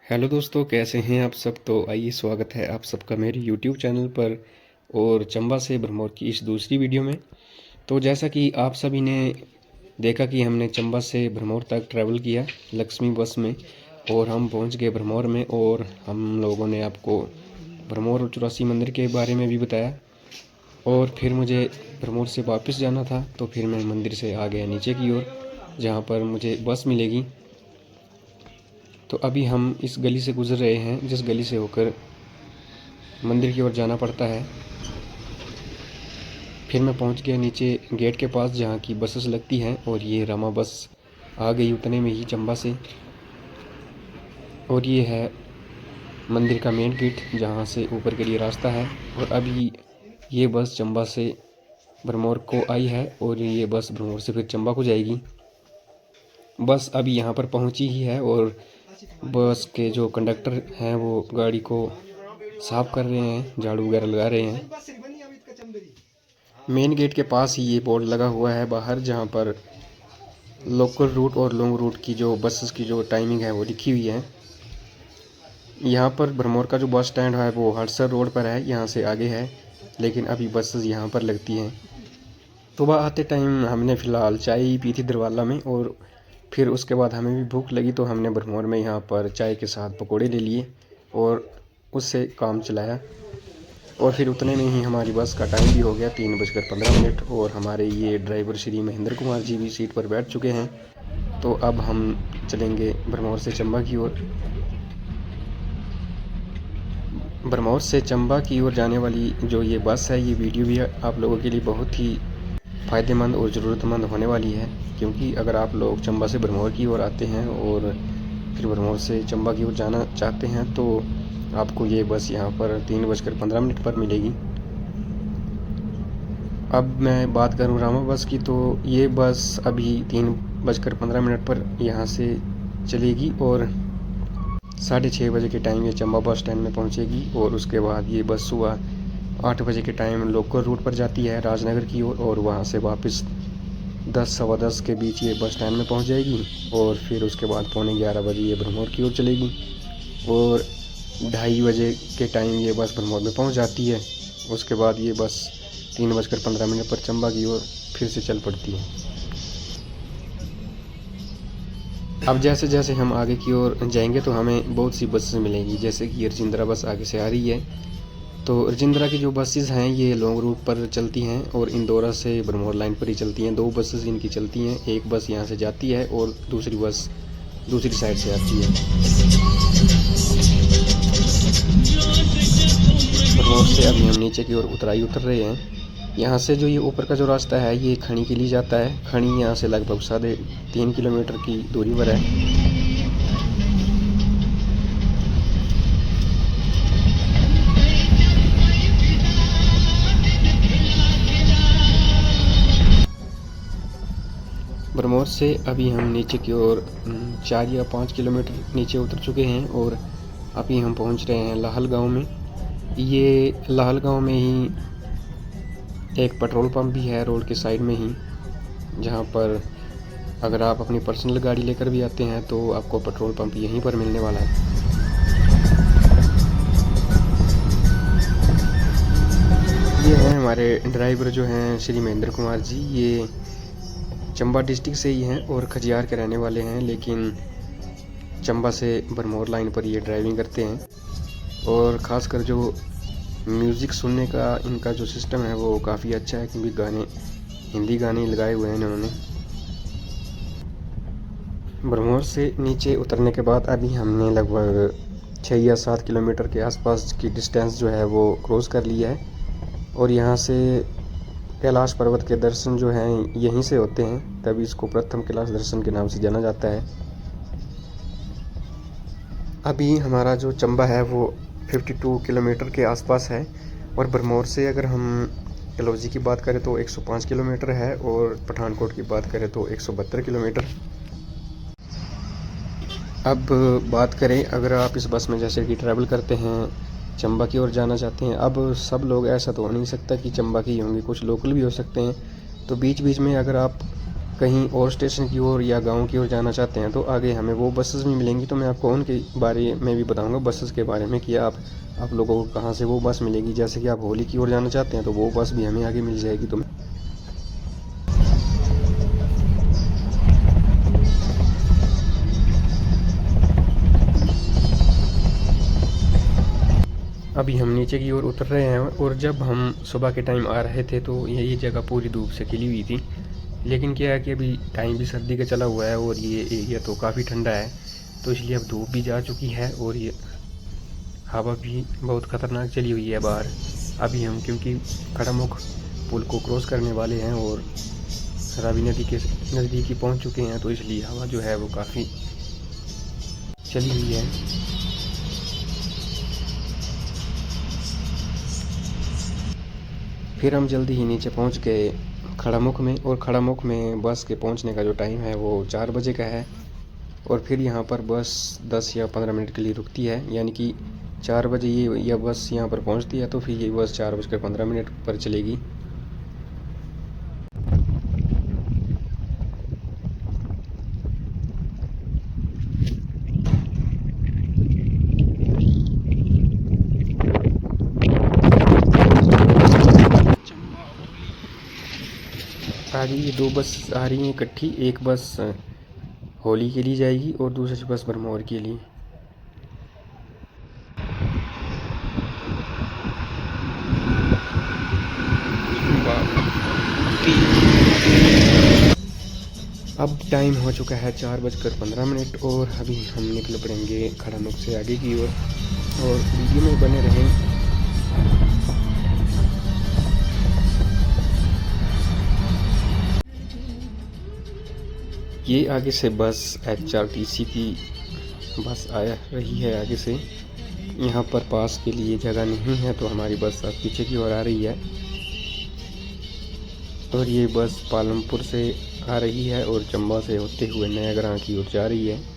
Hello दोस्तों, कैसे हैं आप सब। तो आइए, स्वागत है आप सबका मेरे यूट्यूब चैनल पर और चंबा से भरमौर की इस दूसरी वीडियो में। तो जैसा कि आप सभी ने देखा कि हमने चंबा से भरमौर तक ट्रैवल किया लक्ष्मी बस में और हम पहुंच गए भरमौर में। और हम लोगों ने आपको भरमौर और चौरासी मंदिर के बारे में भी बताया। और फिर मुझे भरमौर से वापस जाना था, तो फिर मैं मंदिर से आ गया नीचे की ओर, जहाँ पर मुझे बस मिलेगी। तो अभी हम इस गली से गुजर रहे हैं, जिस गली से होकर मंदिर की ओर जाना पड़ता है। फिर मैं पहुंच गया नीचे गेट के पास, जहां की बसेस लगती हैं। और ये रमा बस आ गई उतने में ही चंबा से। और ये है मंदिर का मेन गेट, जहां से ऊपर के लिए रास्ता है। और अभी ये बस चंबा से भरमौर को आई है और ये बस भरमौर से फिर चंबा को जाएगी। बस अभी यहाँ पर पहुँची ही है और बस के जो कंडक्टर हैं वो गाड़ी को साफ कर रहे हैं, झाड़ू वगैरह लगा रहे हैं। मेन गेट के पास ही ये बोर्ड लगा हुआ है बाहर, जहाँ पर लोकल रूट और लॉन्ग रूट की जो बसेस की जो टाइमिंग है वो लिखी हुई है। यहाँ पर भरमौर का जो बस स्टैंड है वो हड़सर रोड पर है, यहाँ से आगे है, लेकिन अभी बसेस यहाँ पर लगती हैं। सुबह आते टाइम हमने फ़िलहाल चाय ही पी थी दरवाला में, और फिर उसके बाद हमें भी भूख लगी, तो हमने भरमौर में यहाँ पर चाय के साथ पकोड़े ले लिए और उससे काम चलाया। और फिर उतने में ही हमारी बस का टाइम भी हो गया 3:15। और हमारे ये ड्राइवर श्री महेंद्र कुमार जी भी सीट पर बैठ चुके हैं। तो अब हम चलेंगे भरमौर से चंबा की ओर। भरमौर से चंबा की ओर जाने वाली जो ये बस है, ये वीडियो भी आप लोगों के लिए बहुत ही फ़ायदेमंद और ज़रूरतमंद होने वाली है। क्योंकि अगर आप लोग चंबा से भरमौर की ओर आते हैं और फिर भरमौर से चंबा की ओर जाना चाहते हैं, तो आपको ये बस यहाँ पर 3:15 पर मिलेगी। अब मैं बात करूँ रामा बस की, तो ये बस अभी 3:15 पर यहाँ से चलेगी और 6:30 बजे के टाइम ये चंबा बस स्टैंड में पहुँचेगी। और उसके बाद ये बस सुबह 8 बजे के टाइम लोकल रूट पर जाती है राजनगर की ओर, और वहाँ से वापस 10 सवा 10 के बीच ये बस स्टैंड में पहुँच जाएगी। और फिर उसके बाद 11:15 ये भरमौर की ओर चलेगी और 2:30 बजे के टाइम ये बस भरमौर में पहुँच जाती है। उसके बाद ये बस 3:15 पर चंबा की ओर फिर से चल पड़ती है। अब जैसे जैसे हम आगे की ओर जाएंगे तो हमें बहुत सी बसेस मिलेंगी, जैसे कि रजिंद्रा बस आगे से आ रही है। तो रजिंद्रा की जो बसेस हैं ये लॉन्ग रूट पर चलती हैं और इंदौरा से भरमौर लाइन पर ही चलती हैं। 2 बसेस इनकी चलती हैं, एक बस यहाँ से जाती है और दूसरी बस दूसरी साइड से आती है। भरमौर से अभी हम नीचे की ओर उतर रहे हैं। यहाँ से जो ये ऊपर का जो रास्ता है ये खनी के लिए जाता है। खनी यहाँ से लगभग 3.5 किलोमीटर की दूरी पर है। भरमौर से अभी हम नीचे की ओर 4 या 5 किलोमीटर नीचे उतर चुके हैं और अभी हम पहुंच रहे हैं लाहल गांव में। ये लाहल गांव में ही एक पेट्रोल पंप भी है रोड के साइड में ही, जहां पर अगर आप अपनी पर्सनल गाड़ी लेकर भी आते हैं तो आपको पेट्रोल पंप यहीं पर मिलने वाला है। ये हैं हमारे ड्राइवर जो हैं श्री महेंद्र कुमार जी। ये चंबा डिस्ट्रिक्ट से ही हैं और खजियार के रहने वाले हैं, लेकिन चंबा से भरमौर लाइन पर ये ड्राइविंग करते हैं। और ख़ासकर जो म्यूज़िक सुनने का इनका जो सिस्टम है वो काफ़ी अच्छा है, क्योंकि हिंदी गाने लगाए हुए हैं इन्होंने। भरमौर से नीचे उतरने के बाद अभी हमने लगभग 6 या 7 किलोमीटर के आसपास की डिस्टेंस जो है वो क्रॉस कर लिया है। और यहाँ से कैलाश पर्वत के दर्शन जो हैं यहीं से होते हैं, तभी इसको प्रथम कैलाश दर्शन के नाम से जाना जाता है। अभी हमारा जो चंबा है वो 52 किलोमीटर के आसपास है, और भरमौर से अगर हम कलौजी की बात करें तो 105 किलोमीटर है, और पठानकोट की बात करें तो 172 किलोमीटर। अब बात करें, अगर आप इस बस में जैसे कि ट्रैवल करते हैं, चंबा की ओर जाना चाहते हैं। अब सब लोग ऐसा तो हो नहीं सकता कि चंबा के ही होंगे, कुछ लोकल भी हो सकते हैं। तो बीच बीच में अगर आप कहीं और स्टेशन की ओर या गांव की ओर जाना चाहते हैं तो आगे हमें वो बसेस भी मिलेंगी। तो मैं आपको उनके बारे में भी बताऊंगा, बसेस के बारे में, कि आप लोगों को कहाँ से वो बस मिलेगी। जैसे कि आप होली की ओर जाना चाहते हैं तो वो बस भी हमें आगे मिल जाएगी। तो अभी हम नीचे की ओर उतर रहे हैं, और जब हम सुबह के टाइम आ रहे थे तो ये जगह पूरी धूप से खिली हुई थी। लेकिन क्या है कि अभी टाइम भी सर्दी का चला हुआ है और ये एरिया तो काफ़ी ठंडा है, तो इसलिए अब धूप भी जा चुकी है और ये हवा भी बहुत ख़तरनाक चली हुई है बाहर। अभी हम क्योंकि खड़ामुख पुल को क्रॉस करने वाले हैं और रावी नदी के नज़दीक ही पहुँच चुके हैं, तो इसलिए हवा जो है वो काफ़ी चली हुई है। फिर हम जल्दी ही नीचे पहुंच गए खड़ामुख में, और खड़ामुख में बस के पहुंचने का जो टाइम है वो 4 बजे का है। और फिर यहाँ पर बस 10 या 15 मिनट के लिए रुकती है, यानी कि 4 बजे यह बस यहाँ पर पहुँचती है, तो फिर ये बस 4:15 पर चलेगी। आगे ये 2 बस आ रही हैं इकट्ठी, एक बस होली के लिए जाएगी और दूसरी बस भरमौर के लिए। अब टाइम हो चुका है 4:15 और अभी हम निकल पड़ेंगे खड़ामुख से आगे की ओर, और वीडियो में बने रहें। ये आगे से बस HRTC की बस आ रही है आगे से। यहाँ पर पास के लिए जगह नहीं है, तो हमारी बस अब पीछे की ओर आ रही है, और ये बस पालमपुर से आ रही है और चंबा से होते हुए नयागरां की ओर जा रही है।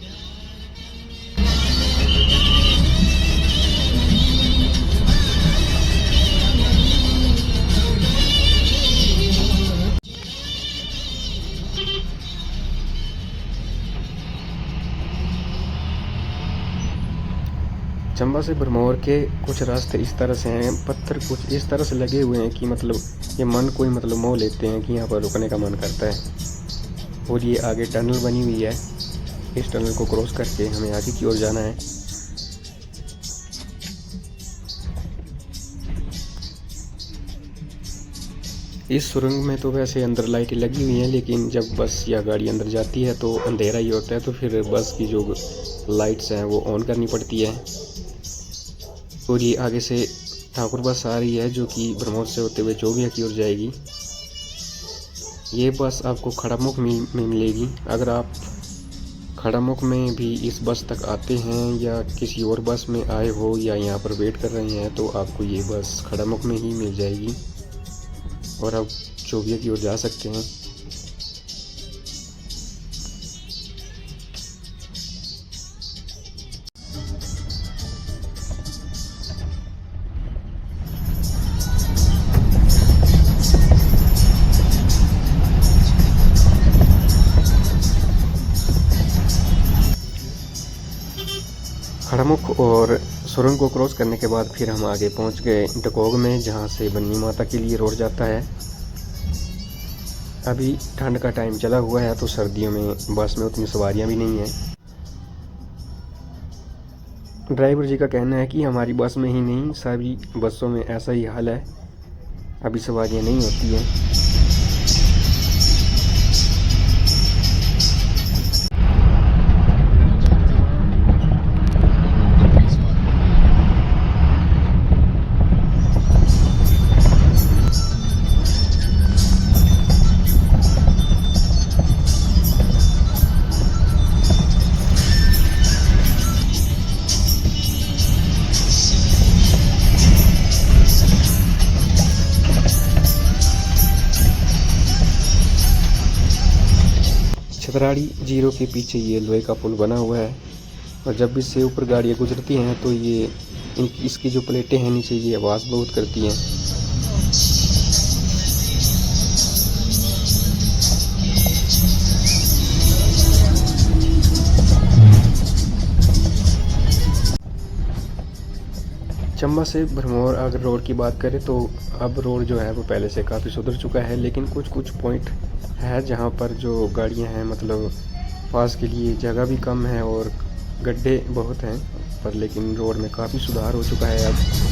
चंबा से भरमौर के कुछ रास्ते इस तरह से हैं, पत्थर कुछ इस तरह से लगे हुए हैं कि मतलब ये मन कोई मतलब मोह लेते हैं कि यहाँ पर रुकने का मन करता है। और ये आगे टनल बनी हुई है, इस टनल को क्रॉस करके हमें आगे की ओर जाना है। इस सुरंग में तो वैसे अंदर लाइटें लगी हुई हैं, लेकिन जब बस या गाड़ी अंदर जाती है तो अंधेरा ही होता है, तो फिर बस की जो लाइट्स हैं वो ऑन करनी पड़ती है। और ये आगे से ठाकुर बस आ रही है जो कि भरमौर से होते हुए चौबिया की ओर जाएगी। ये बस आपको खड़ामुख में मिलेगी। अगर आप खड़ामुख में भी इस बस तक आते हैं या किसी और बस में आए हो या यहाँ पर वेट कर रहे हैं, तो आपको ये बस खड़ामुख में ही मिल जाएगी और आप चौबिया की ओर जा सकते हैं। खड़ामुख और सुरंग को क्रॉस करने के बाद फिर हम आगे पहुंच गए डकोग में, जहां से बन्नी माता के लिए रोड जाता है। अभी ठंड का टाइम चला हुआ है, तो सर्दियों में बस में उतनी सवारियां भी नहीं हैं। ड्राइवर जी का कहना है कि हमारी बस में ही नहीं, सभी बसों में ऐसा ही हाल है, अभी सवारियां नहीं होती हैं। छतराड़ी जीरो के पीछे ये लोहे का पुल बना हुआ है और जब भी इससे ऊपर गाड़ियाँ गुजरती हैं तो ये इसकी जो प्लेटें हैं नीचे ये आवाज़ बहुत करती हैं। चंबा से भरमौर अगर रोड की बात करें तो अब रोड जो है वो पहले से काफ़ी सुधर चुका है, लेकिन कुछ कुछ पॉइंट है जहाँ पर जो गाड़ियाँ हैं मतलब पास के लिए जगह भी कम है और गड्ढे बहुत हैं, पर लेकिन रोड में काफ़ी सुधार हो चुका है अब।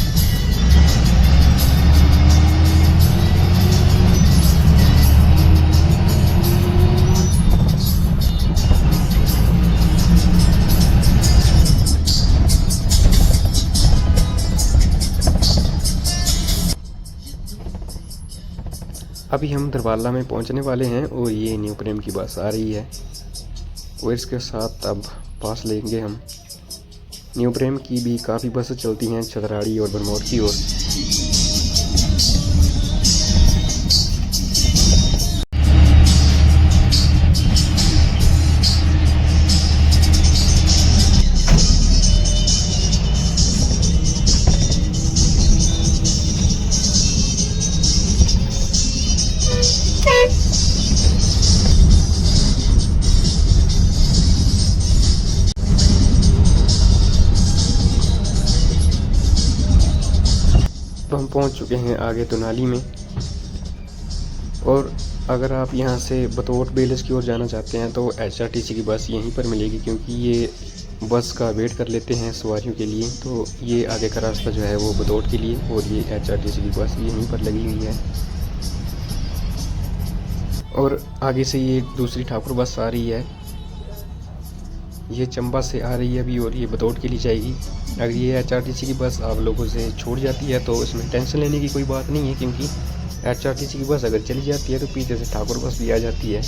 अभी हम दरवाला में पहुंचने वाले हैं और ये न्यू प्रेम की बस आ रही है और इसके साथ अब पास लेंगे हम। न्यू प्रेम की भी काफ़ी बसें चलती हैं छतराड़ी और भरमौर की ओर। हम पहुंच चुके हैं आगे तुनाली में और अगर आप यहां से बतौर बेलस की ओर जाना चाहते हैं तो HRTC की बस यहीं पर मिलेगी, क्योंकि ये बस का वेट कर लेते हैं सवारियों के लिए। तो ये आगे का रास्ता जो है वो बतौर के लिए और ये HRTC की बस यहीं पर लगी हुई है और आगे से ये दूसरी ठाकुर बस आ रही है। ये चंबा से आ रही है अभी और ये बतौर के लिए जाएगी। अगर ये HRTC की बस आप लोगों से छूट जाती है तो इसमें टेंशन लेने की कोई बात नहीं है, क्योंकि HRTC की बस अगर चली जाती है तो पीछे से ठाकुर बस भी आ जाती है।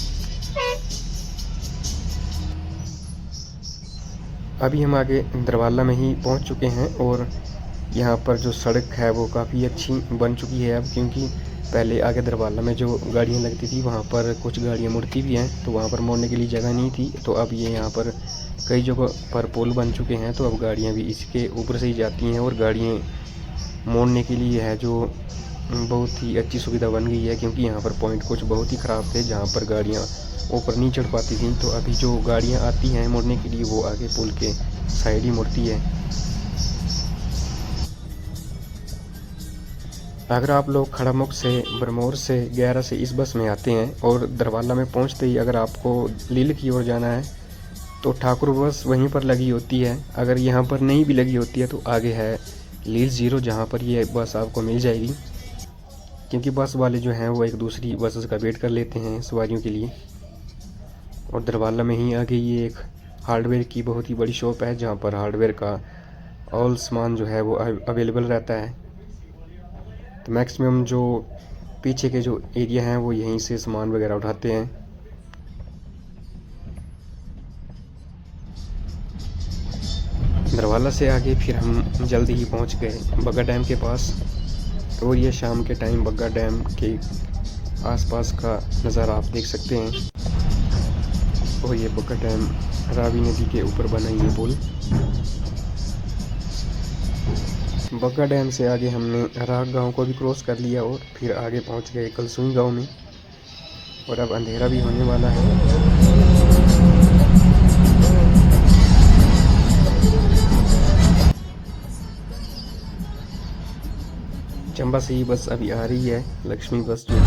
अभी हम आगे दरवाला में ही पहुंच चुके हैं और यहाँ पर जो सड़क है वो काफ़ी अच्छी बन चुकी है अब, क्योंकि पहले आगे दरवाला में जो गाड़ियाँ लगती थी वहाँ पर कुछ गाड़ियाँ मुड़ती भी हैं तो वहाँ पर मोड़ने के लिए जगह नहीं थी। तो अब ये यहाँ पर कई जगह पर पुल बन चुके हैं तो अब गाड़ियाँ भी इसके ऊपर से ही जाती हैं और गाड़ियाँ मोड़ने के लिए है जो बहुत ही अच्छी सुविधा बन गई है, क्योंकि यहाँ पर पॉइंट कुछ बहुत ही ख़राब थे जहाँ पर गाड़ियाँ ऊपर नहीं चढ़ पाती थी। तो अभी जो गाड़ियाँ आती हैं मोड़ने के लिए वो आगे पुल के साइड ही मुड़ती है। अगर आप लोग खड़ामुख से भरमौर से 11 से इस बस में आते हैं और दरवाला में पहुंचते ही अगर आपको लील की ओर जाना है तो ठाकुर बस वहीं पर लगी होती है। अगर यहाँ पर नहीं भी लगी होती है तो आगे है लील जीरो जहाँ पर ये बस आपको मिल जाएगी, क्योंकि बस वाले जो हैं वो एक दूसरी बसेस का वेट कर लेते हैं सवारियों के लिए। और दरवाला में ही आगे ये एक हार्डवेयर की बहुत ही बड़ी शॉप है जहाँ पर हार्डवेयर का ऑल सामान जो है वो अवेलेबल रहता है। तो मैक्सिमम जो पीछे के जो एरिया हैं वो यहीं से सामान वगैरह उठाते हैं। दरवाला से आगे फिर हम जल्दी ही पहुंच गए बग्गा डैम के पास और ये शाम के टाइम बग्गा डैम के आसपास का नज़ारा आप देख सकते हैं। और ये बग्गा डैम रावी नदी के ऊपर बना ये पुल। बग्गा डैम से आगे हमने राग गांव को भी क्रॉस कर लिया और फिर आगे पहुंच गए कलसुई गांव में और अब अंधेरा भी होने वाला है। चंबा से ही बस अभी आ रही है लक्ष्मी बस जो है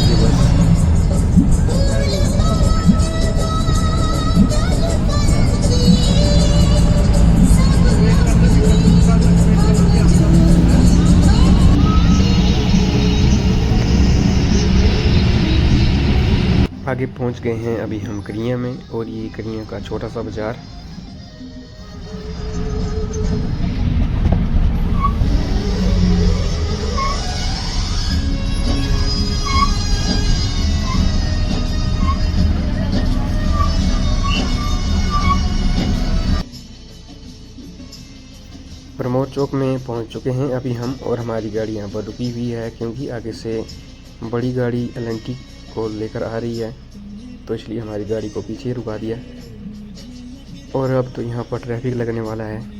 ये बस। आगे पहुंच गए हैं अभी हम करिया में और ये करिया का छोटा सा बाज़ार। भरमौर चौक में पहुंच चुके हैं अभी हम और हमारी गाड़ी यहाँ पर रुकी हुई है, क्योंकि आगे से बड़ी गाड़ी एल&टी को लेकर आ रही है, तो इसलिए हमारी गाड़ी को पीछे रुका दिया। और अब तो यहाँ पर ट्रैफिक लगने वाला है।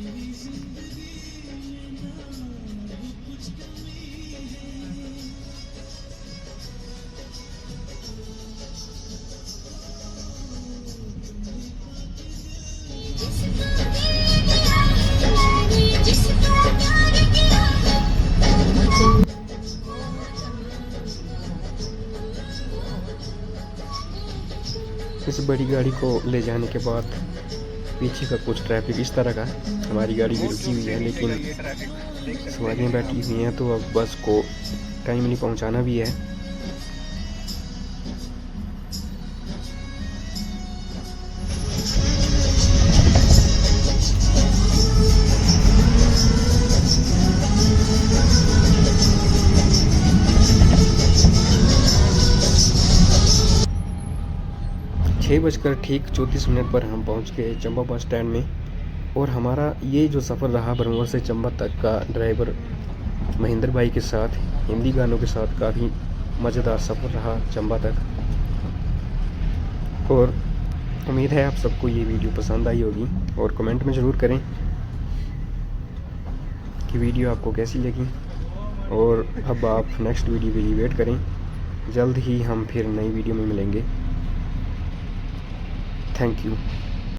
इस बड़ी गाड़ी को ले जाने के बाद पीछे का कुछ ट्रैफिक इस तरह का, हमारी गाड़ी भी रुकी हुई है लेकिन सवारियाँ बैठी हुई हैं, तो अब बस को टाइमली पहुंचाना भी है। 6:34 पर हम पहुंच गए चंबा बस स्टैंड में। और हमारा ये जो सफ़र रहा भरमौर से चंबा तक का ड्राइवर महेंद्र भाई के साथ हिंदी गानों के साथ काफ़ी मज़ेदार सफ़र रहा चंबा तक। और उम्मीद है आप सबको ये वीडियो पसंद आई होगी, और कमेंट में ज़रूर करें कि वीडियो आपको कैसी लगी। और अब आप नेक्स्ट वीडियो के लिए वेट करें, जल्द ही हम फिर नई वीडियो में मिलेंगे। Thank you.